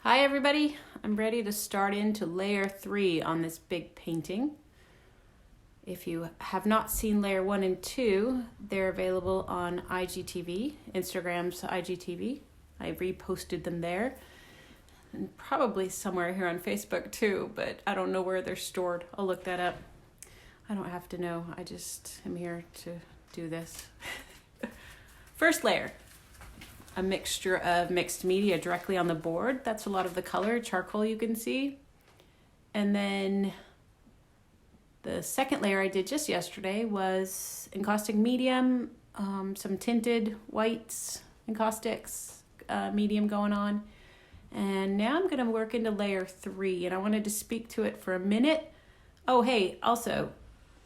Hi everybody, I'm ready to start into layer 3 on this big painting. If you have not seen layer 1 and 2, they're available on IGTV, Instagram's IGTV. I reposted them there and probably somewhere here on Facebook too, but I don't know where they're stored. I'll look that up. I don't have to know, I just am here to do this. First layer. A mixture of mixed media directly on the board. That's a lot of the color, charcoal you can see. And then the second layer I did just yesterday was encaustic medium, some tinted whites, encaustics, medium going on. And now I'm gonna work into layer 3 and I wanted to speak to it for a minute. Oh, hey, also,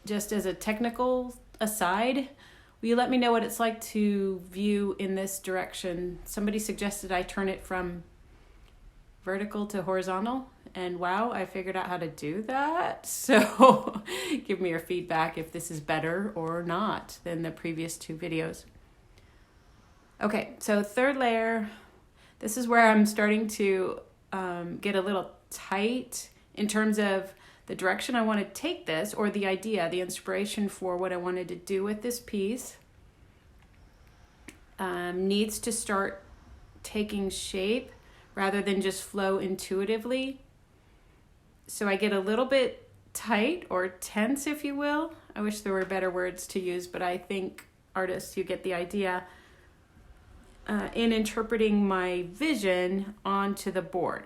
just as a technical aside, will you let me know what it's like to view in this direction? Somebody suggested I turn it from vertical to horizontal, and wow, I figured out how to do that. So give me your feedback if this is better or not than the previous two videos. Okay, so third layer, this is where I'm starting to get a little tight in terms of the direction I want to take this, or the idea, the inspiration for what I wanted to do with this piece, needs to start taking shape rather than just flow intuitively. So I get a little bit tight or tense, if you will. I wish there were better words to use, but I think artists, you get the idea, in interpreting my vision onto the board.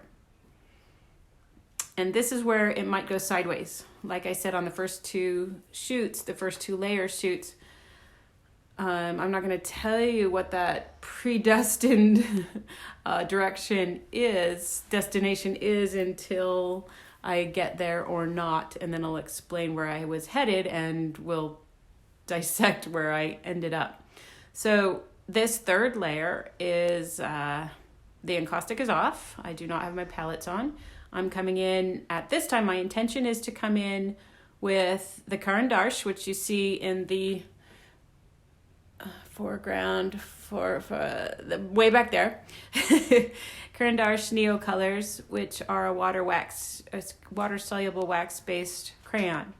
And this is where it might go sideways. Like I said on the first two shoots, the first two layer shoots, I'm not going to tell you what that predestined destination is until I get there or not. And then I'll explain where I was headed and we'll dissect where I ended up. So this third layer is, the encaustic is off. I do not have my palettes on. I'm coming in, at this time, my intention is to come in with the Caran d'Ache, which you see in the foreground for the way back there. Caran d'Ache Neo Colors, which are a water-soluble wax-based crayon.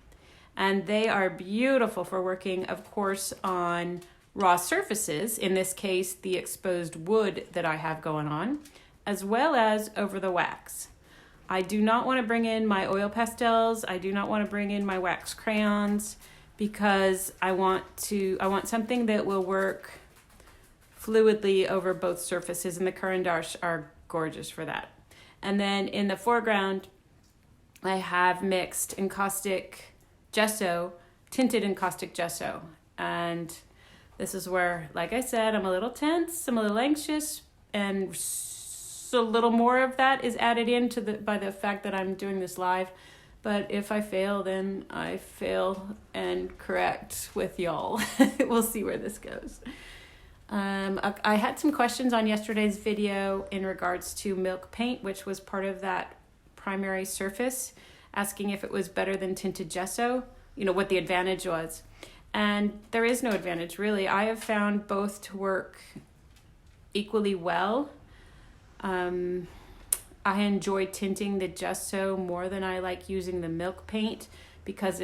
And they are beautiful for working, of course, on raw surfaces, in this case, the exposed wood that I have going on, as well as over the wax. I do not want to bring in my oil pastels. I do not want to bring in my wax crayons because I want something that will work fluidly over both surfaces, and the Caran d'Ache are gorgeous for that. And then in the foreground, I have mixed encaustic gesso, tinted encaustic gesso. And this is where, like I said, I'm a little tense, I'm a little anxious, and so a little more of that is added into by the fact that I'm doing this live. But if I fail, then I fail and correct with y'all. We'll see where this goes. I had some questions on yesterday's video in regards to milk paint, which was part of that primary surface, asking if it was better than tinted gesso, what the advantage was. And there is no advantage, really. I have found both to work equally well. I enjoy tinting the gesso more than I like using the milk paint because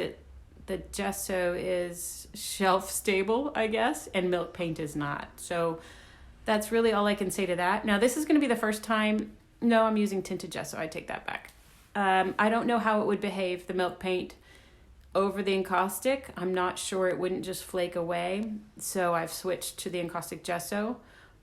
the gesso is shelf stable, I guess, and milk paint is not. So that's really all I can say to that. Now, this is going to be the first time. No, I'm using tinted gesso. I take that back. I don't know how it would behave, the milk paint, over the encaustic. I'm not sure it wouldn't just flake away. So I've switched to the encaustic gesso,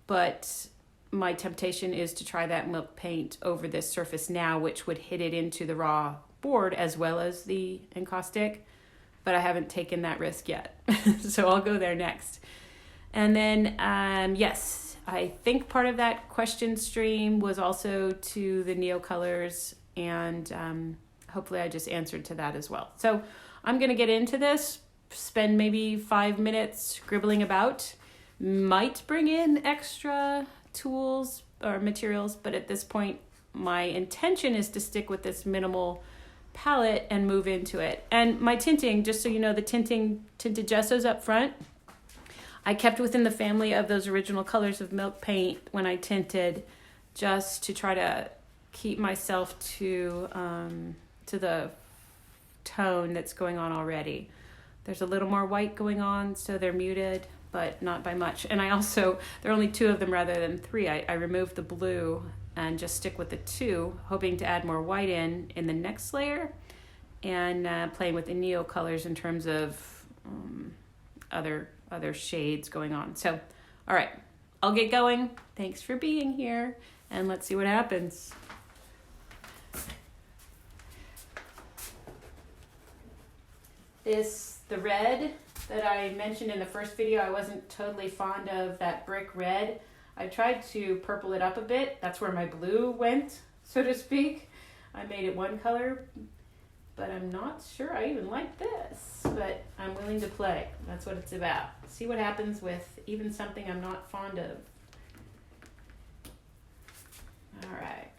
but my temptation is to try that milk paint over this surface now, which would hit it into the raw board as well as the encaustic, but I haven't taken that risk yet. So I'll go there next. And then, yes, I think part of that question stream was also to the Neo Colors, and hopefully I just answered to that as well. So I'm going to get into this, spend maybe 5 minutes scribbling about, might bring in extra tools or materials, but at this point my intention is to stick with this minimal palette and move into it. And my tinting, just so you know, the tinted gessos up front, I kept within the family of those original colors of milk paint when I tinted, just to try to keep myself to the tone that's going on already. There's a little more white going on, so they're muted, but not by much. And I also, there are only 2 of them rather than 3. I removed the blue and just stick with the 2, hoping to add more white in the next layer, and playing with the neo colors in terms of other shades going on. So, all right, I'll get going. Thanks for being here, and let's see what happens. The red that I mentioned in the first video, I wasn't totally fond of that brick red. I tried to purple it up a bit. That's where my blue went, so to speak. I made it one color, but I'm not sure I even like this, but I'm willing to play. That's what it's about. See what happens with even something I'm not fond of. All right.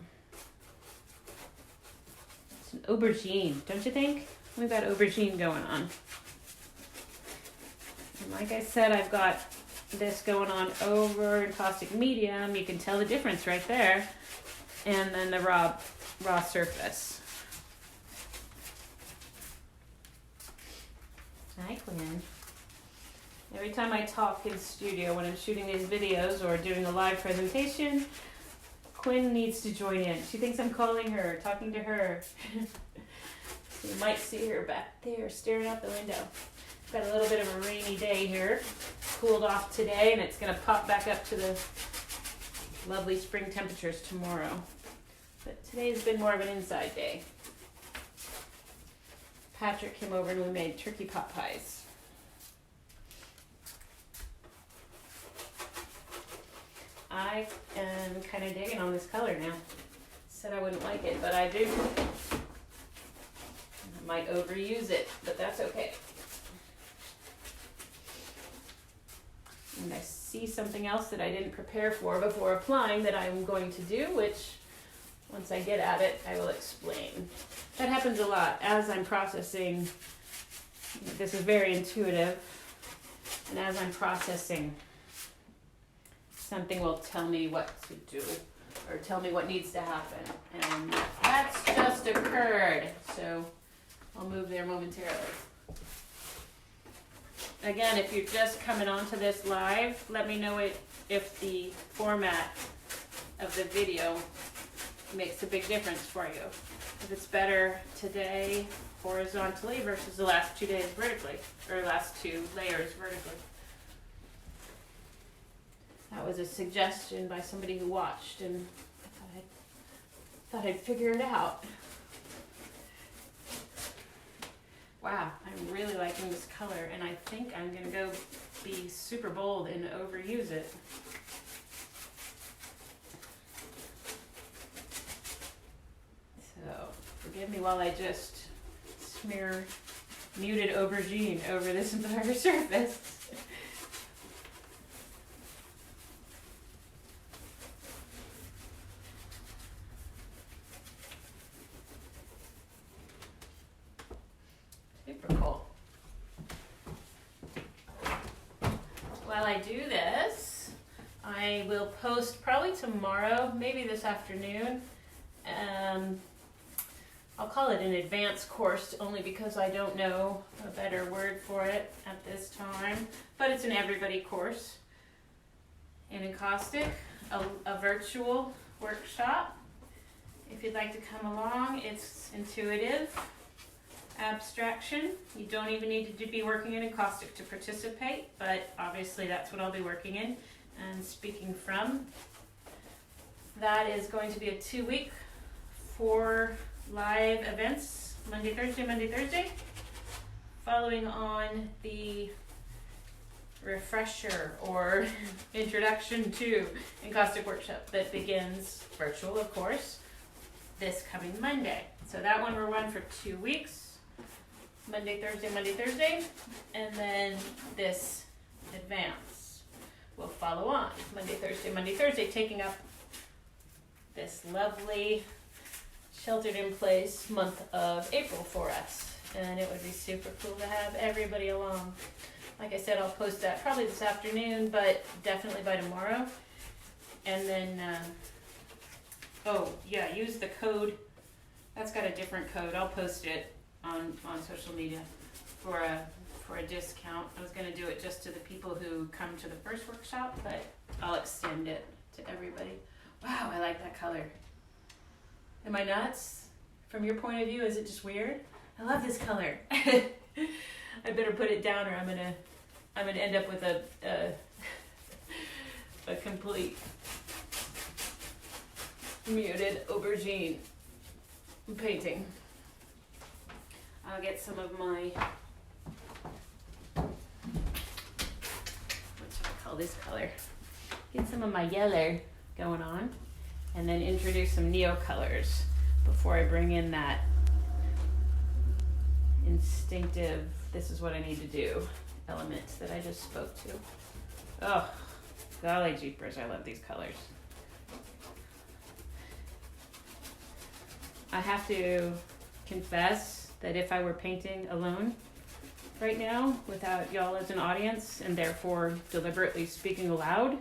It's an aubergine, don't you think? We've got aubergine going on. And like I said, I've got this going on over in caustic medium. You can tell the difference right there. And then the raw surface. Hi, Quinn. Every time I talk in studio when I'm shooting these videos or doing a live presentation, Quinn needs to join in. She thinks I'm calling her, talking to her. So you might see her back there staring out the window. Got a little bit of a rainy day here. Cooled off today, and it's going to pop back up to the lovely spring temperatures tomorrow. But today's been more of an inside day. Patrick came over and we made turkey pot pies. I am kind of digging on this color now. Said I wouldn't like it, but I do. I might overuse it, but that's okay. And I see something else that I didn't prepare for before applying that I'm going to do, which once I get at it, I will explain. That happens a lot as I'm processing. This is very intuitive. And as I'm processing, something will tell me what to do or tell me what needs to happen. And that's just occurred. So I'll move there momentarily. Again, if you're just coming onto this live, let me know if the format of the video makes a big difference for you. If it's better today horizontally versus the last 2 days vertically, or last 2 layers vertically. That was a suggestion by somebody who watched, and I thought I'd figure it out. Wow, I'm really liking this color, and I think I'm going to go be super bold and overuse it. So, forgive me while I just smear muted aubergine over this entire surface. Super cool. While I do this, I will post probably tomorrow, maybe this afternoon. I'll call it an advanced course only because I don't know a better word for it at this time, but it's an everybody course in encaustic, a virtual workshop. If you'd like to come along, it's intuitive abstraction. You don't even need to be working in encaustic to participate, but obviously that's what I'll be working in and speaking from. That is going to be a 2-week, 4 live events, Monday, Thursday, following on the refresher or introduction to encaustic workshop that begins virtual, of course, this coming Monday. So that one will run for 2 weeks. Monday, Thursday, and then this advance will follow on. Monday, Thursday, taking up this lovely sheltered in place month of April for us. And it would be super cool to have everybody along. Like I said, I'll post that probably this afternoon, but definitely by tomorrow. And then Oh, yeah, use the code. That's got a different code. I'll post it on social media for a discount. I was going to do it just to the people who come to the first workshop, but I'll extend it to everybody. Wow, I like that color. Am I nuts? From your point of view, is it just weird? I love this color. I better put it down, or I'm gonna end up with a complete muted aubergine painting. I'll get some of my, what should I call this color? Get some of my yellow going on, and then introduce some neo colors before I bring in that instinctive, this is what I need to do element that I just spoke to. Oh, golly jeepers, I love these colors. I have to confess that if I were painting alone right now without y'all as an audience, and therefore deliberately speaking aloud,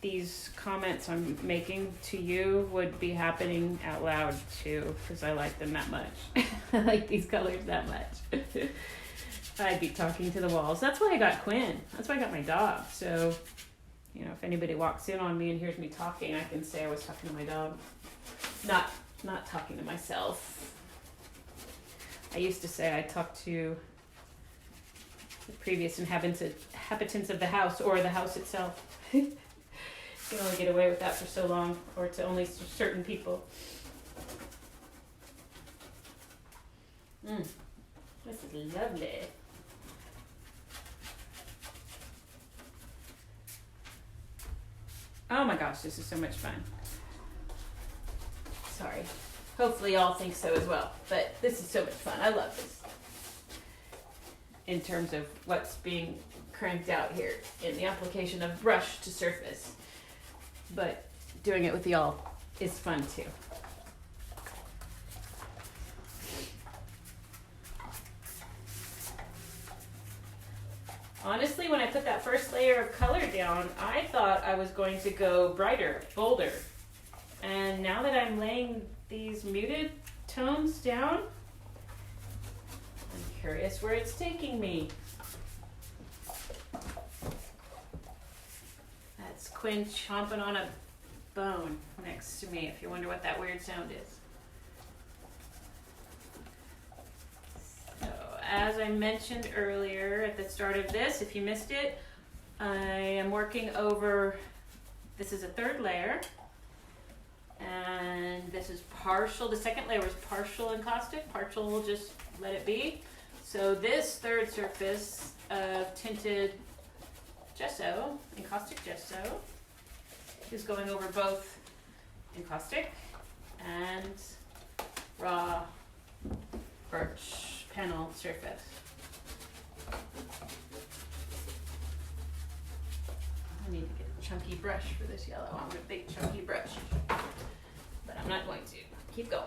these comments I'm making to you would be happening out loud too, because I like them that much. I like these colors that much. I'd be talking to the walls. That's why I got Quinn. That's why I got my dog. So, you know, if anybody walks in on me and hears me talking, I can say I was talking to my dog. Not talking to myself. I used to say I talked to the previous inhabitants of the house, or the house itself. You can only get away with that for so long, or to only certain people. This is lovely. Oh my gosh, this is so much fun. Sorry. Hopefully y'all think so as well, but this is so much fun. I love this. In terms of what's being cranked out here in the application of brush to surface. But doing it with y'all is fun too. Honestly, when I put that first layer of color down, I thought I was going to go brighter, bolder. And now that I'm laying these muted tones down, I'm curious where it's taking me. That's Quinn chomping on a bone next to me, if you wonder what that weird sound is. So, as I mentioned earlier at the start of this, if you missed it, I am working over, this is a third layer. And this is partial, the second layer was partial encaustic, partial will just let it be. So this third surface of tinted gesso, encaustic gesso, is going over both encaustic and raw birch panel surface. I need to get a chunky brush for this yellow. I want a big chunky brush. But I'm not going to. Keep going.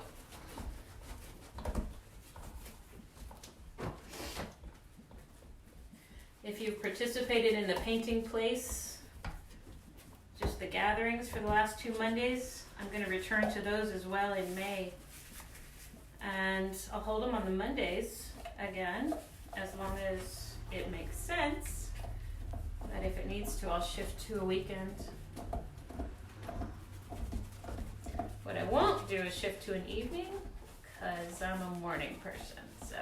If you've participated in the painting place, just the gatherings for the last 2 Mondays, I'm going to return to those as well in May. And I'll hold them on the Mondays again, as long as it makes sense. But if it needs to, I'll shift to a weekend. What I won't do is shift to an evening, because I'm a morning person, so.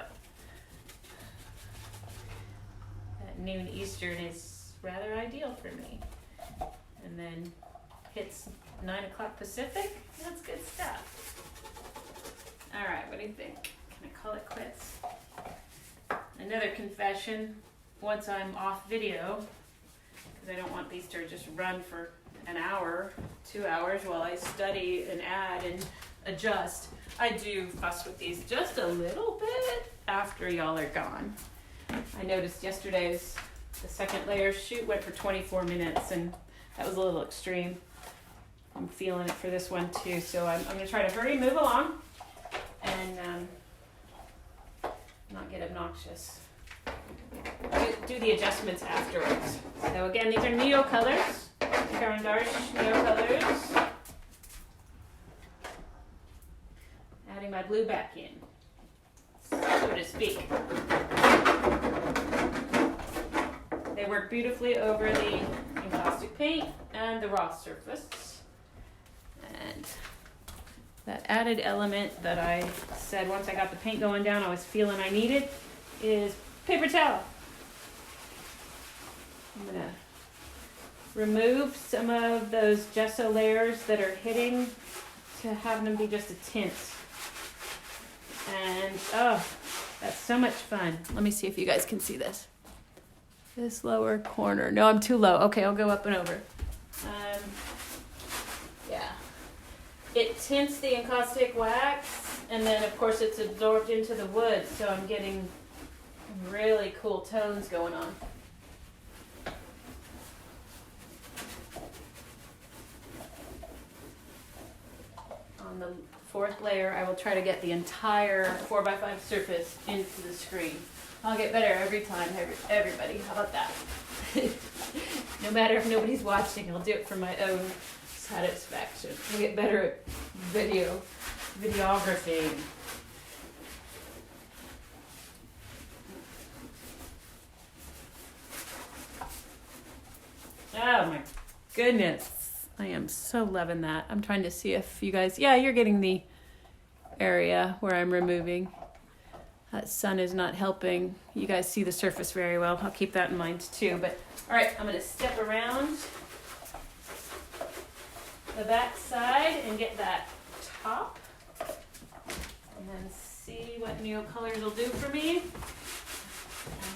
At noon Eastern is rather ideal for me. And then hits 9 o'clock Pacific, that's good stuff. All right, what do you think? Can I call it quits? Another confession, once I'm off video, because I don't want these to just run for an hour, 2 hours while I study and add and adjust. I do fuss with these just a little bit after y'all are gone. I noticed yesterday's, the second layer shoot went for 24 minutes, and that was a little extreme. I'm feeling it for this one too, so I'm gonna try to hurry, move along, and not get obnoxious. Do the adjustments afterwards. So again, these are Neo colors, Caran d'Ache Neo colors. my blue back in, so to speak. They work beautifully over the encaustic paint and the raw surface. And that added element that I said once I got the paint going down I was feeling I needed is paper towel. I'm gonna remove some of those gesso layers that are hitting to have them be just a tint. And oh, that's so much fun. Let me see if you guys can see this. This lower corner. No, I'm too low. Okay, I'll go up and over. Yeah. It tints the encaustic wax, and then of course it's absorbed into the wood, so I'm getting really cool tones going on. On the fourth layer, I will try to get the entire 4x5 surface into the screen. I'll get better every time, everybody. How about that? No matter if nobody's watching, I'll do it for my own satisfaction. I'll get better at videography. Oh my goodness. I am so loving that. I'm trying to see if you guys, yeah, you're getting the area where I'm removing. That sun is not helping you guys see the surface very well. I'll keep that in mind too. But all right, I'm gonna step around the back side and get that top, and then see what Neo Colors will do for me.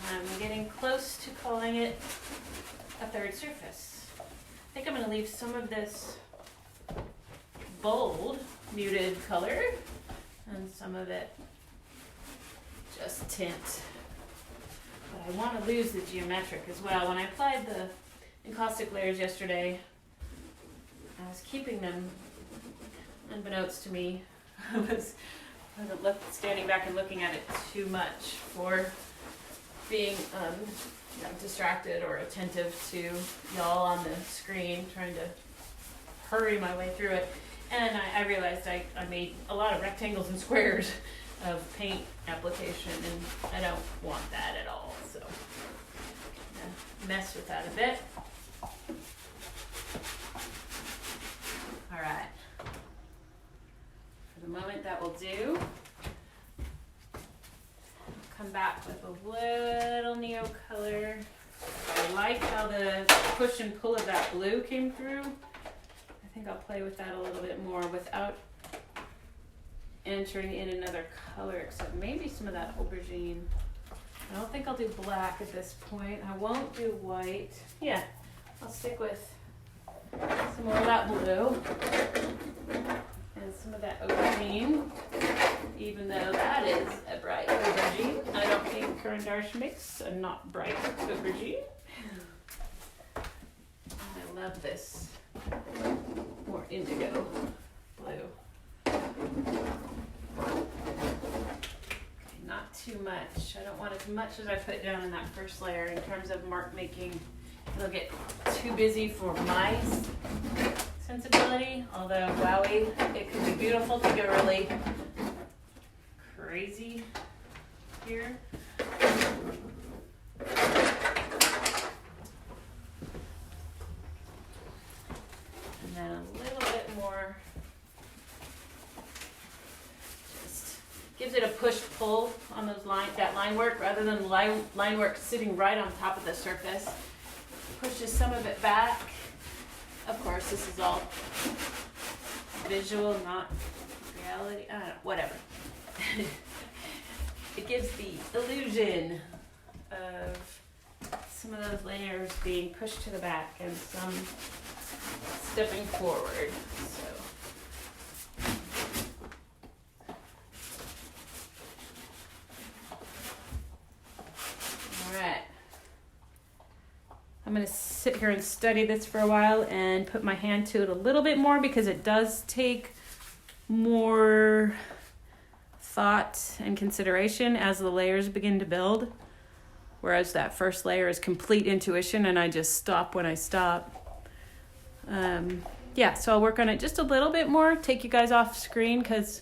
And I'm getting close to calling it a third surface. I think I'm gonna leave some of this bold muted color and some of it just tint. But I want to lose the geometric as well. When I applied the encaustic layers yesterday, I was keeping them, unbeknownst to me. I wasn't standing back and looking at it too much for being distracted or attentive to y'all on the screen, trying to hurry my way through it. And I realized I made a lot of rectangles and squares of paint application, and I don't want that at all, so I'm gonna mess with that a bit. All right, for the moment that will do. Come back with a little Neo Color. I like how the push and pull of that blue came through. I think I'll play with that a little bit more without entering in another color, except maybe some of that aubergine. I don't think I'll do black at this point. I won't do white. Yeah, I'll stick with some more of that blue and some of that aubergine, even though that is a bright aubergine. I don't think Caran d'Ache makes a not bright aubergine. I love this more indigo blue. Not too much. I don't want as much as I put down in that first layer in terms of mark making. It'll get too busy for my sensibility, although wowie, it could be beautiful to go really crazy here. And then a little bit more. Gives it a push-pull on those that line work rather than line work sitting right on top of the surface. Pushes some of it back. Of course, this is all visual, not reality. I don't know, whatever. It gives the illusion of some of those layers being pushed to the back and some stepping forward. So. I'm going to sit here and study this for a while and put my hand to it a little bit more because it does take more thought and consideration as the layers begin to build. Whereas that first layer is complete intuition and I just stop when I stop. Yeah, so I'll work on it just a little bit more, take you guys off screen because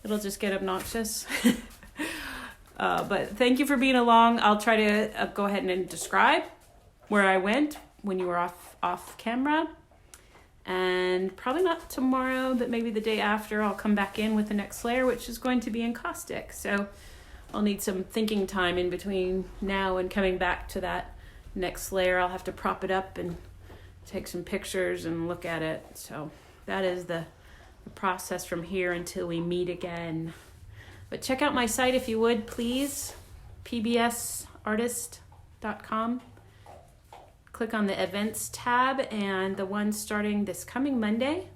It'll just get obnoxious. But thank you for being along. I'll try to go ahead and describe where I went when you were off camera. And probably not tomorrow, but maybe the day after, I'll come back in with the next layer, which is going to be encaustic. So I'll need some thinking time in between now and coming back to that next layer. I'll have to prop it up and take some pictures and look at it. So that is the process from here until we meet again. But check out my site if you would, please, pbsartist.com. Click on the events tab, and the one starting this coming Monday,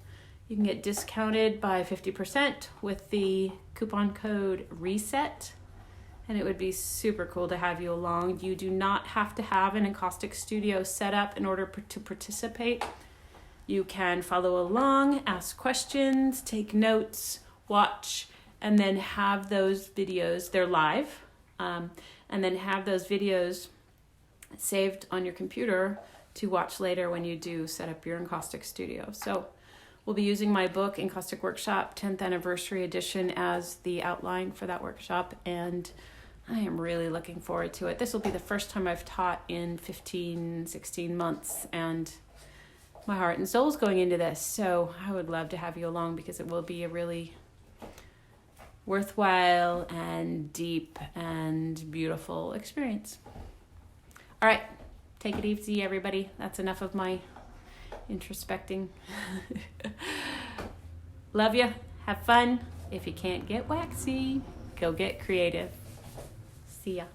you can get discounted by 50% with the coupon code RESET. And it would be super cool to have you along. You do not have to have an encaustic studio set up in order to participate. You can follow along, ask questions, take notes, watch, and then have those videos, they're live, and then have those videos saved on your computer to watch later when you do set up your encaustic studio. So we'll be using my book, Encaustic Workshop 10th Anniversary Edition, as the outline for that workshop, and I am really looking forward to it. This will be the first time I've taught in 15, 16 months, and my heart and soul is going into this. So I would love to have you along because it will be a really worthwhile and deep and beautiful experience. All right, take it easy, everybody. That's enough of my introspecting. Love you. Have fun. If you can't get waxy, go get creative. See ya.